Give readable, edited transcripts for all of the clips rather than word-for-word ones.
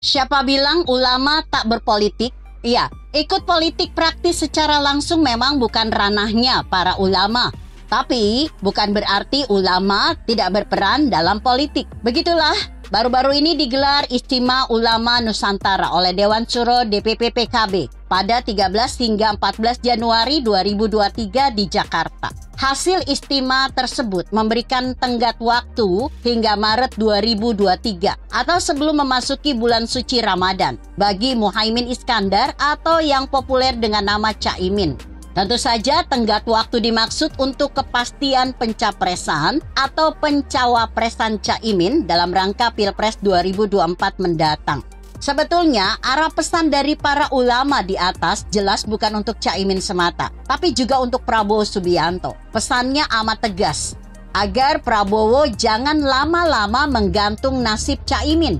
Siapa bilang ulama tak berpolitik? Iya, ikut politik praktis secara langsung memang bukan ranahnya para ulama. Tapi bukan berarti ulama tidak berperan dalam politik. Begitulah, baru-baru ini digelar Istimewa Ulama Nusantara oleh Dewan Syuro DPP PKB pada 13 hingga 14 Januari 2023 di Jakarta. Hasil istimewa tersebut memberikan tenggat waktu hingga Maret 2023 atau sebelum memasuki bulan suci Ramadan bagi Muhaimin Iskandar atau yang populer dengan nama Caimin. Tentu saja tenggat waktu dimaksud untuk kepastian pencapresan atau pencawapresan Caimin dalam rangka Pilpres 2024 mendatang. Sebetulnya arah pesan dari para ulama di atas jelas bukan untuk Caimin semata, tapi juga untuk Prabowo Subianto. Pesannya amat tegas, agar Prabowo jangan lama-lama menggantung nasib Caimin.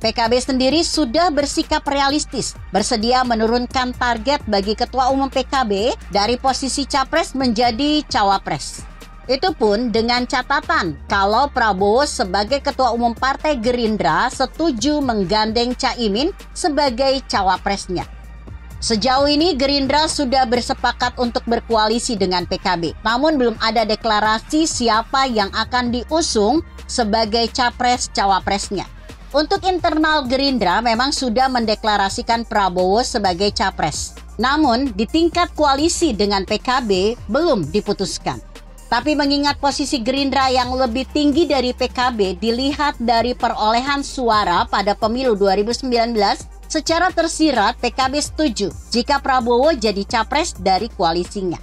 PKB sendiri sudah bersikap realistis, bersedia menurunkan target bagi Ketua Umum PKB dari posisi Capres menjadi Cawapres. Itu pun dengan catatan kalau Prabowo sebagai Ketua Umum Partai Gerindra setuju menggandeng Caimin sebagai Cawapresnya. Sejauh ini Gerindra sudah bersepakat untuk berkoalisi dengan PKB, namun belum ada deklarasi siapa yang akan diusung sebagai Capres-Cawapresnya. Untuk internal Gerindra memang sudah mendeklarasikan Prabowo sebagai Capres. Namun di tingkat koalisi dengan PKB belum diputuskan. Tapi mengingat posisi Gerindra yang lebih tinggi dari PKB dilihat dari perolehan suara pada pemilu 2019, secara tersirat PKB setuju jika Prabowo jadi capres dari koalisinya.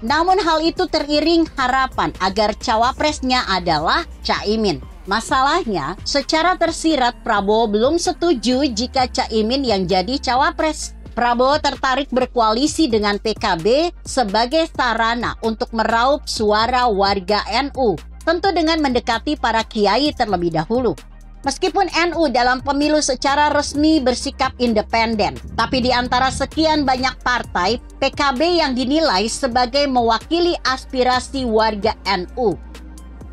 Namun hal itu teriring harapan agar cawapresnya adalah Caimin. Masalahnya, secara tersirat Prabowo belum setuju jika Caimin yang jadi cawapres. Prabowo tertarik berkoalisi dengan PKB sebagai sarana untuk meraup suara warga NU, tentu dengan mendekati para kiai terlebih dahulu. Meskipun NU dalam pemilu secara resmi bersikap independen, tapi di antara sekian banyak partai, PKB yang dinilai sebagai mewakili aspirasi warga NU.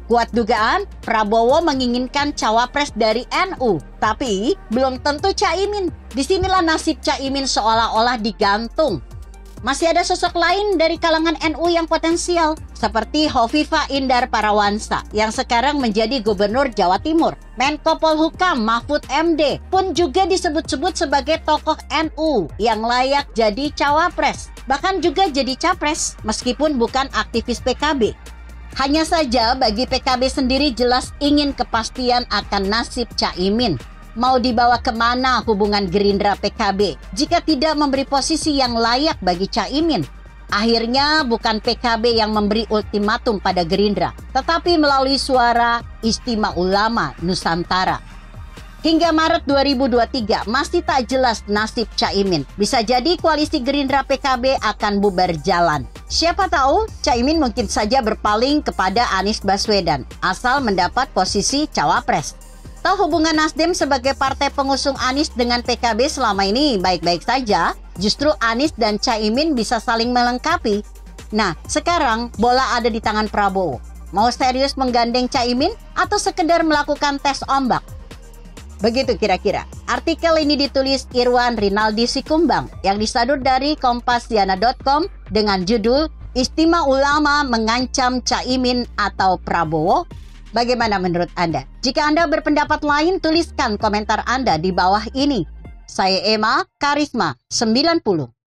Kuat dugaan, Prabowo menginginkan cawapres dari NU, tapi belum tentu Caimin. Disinilah nasib Caimin seolah-olah digantung. Masih ada sosok lain dari kalangan NU yang potensial, seperti Hovifah Indar Parawansa yang sekarang menjadi Gubernur Jawa Timur. Menko Polhukam Mahfud MD pun juga disebut-sebut sebagai tokoh NU yang layak jadi cawapres, bahkan juga jadi capres meskipun bukan aktivis PKB. Hanya saja bagi PKB sendiri jelas ingin kepastian akan nasib Caimin. Mau dibawa kemana hubungan Gerindra PKB jika tidak memberi posisi yang layak bagi Caimin? Akhirnya bukan PKB yang memberi ultimatum pada Gerindra, tetapi melalui suara Istimewa Ulama Nusantara. Hingga Maret 2023 masih tak jelas nasib Caimin. Bisa jadi koalisi Gerindra PKB akan bubar jalan. Siapa tahu Caimin mungkin saja berpaling kepada Anies Baswedan asal mendapat posisi cawapres. Tahu hubungan Nasdem sebagai partai pengusung Anies dengan PKB selama ini baik-baik saja. Justru Anies dan Caimin bisa saling melengkapi. Nah, sekarang bola ada di tangan Prabowo. Mau serius menggandeng Caimin atau sekedar melakukan tes ombak? Begitu kira-kira. Artikel ini ditulis Irwan Rinaldi Sikumbang yang disadur dari kompasiana.com dengan judul Istimewa Ulama Mengancam Caimin atau Prabowo. Bagaimana menurut Anda? Jika Anda berpendapat lain, tuliskan komentar Anda di bawah ini. Saya Emma Karisma 90.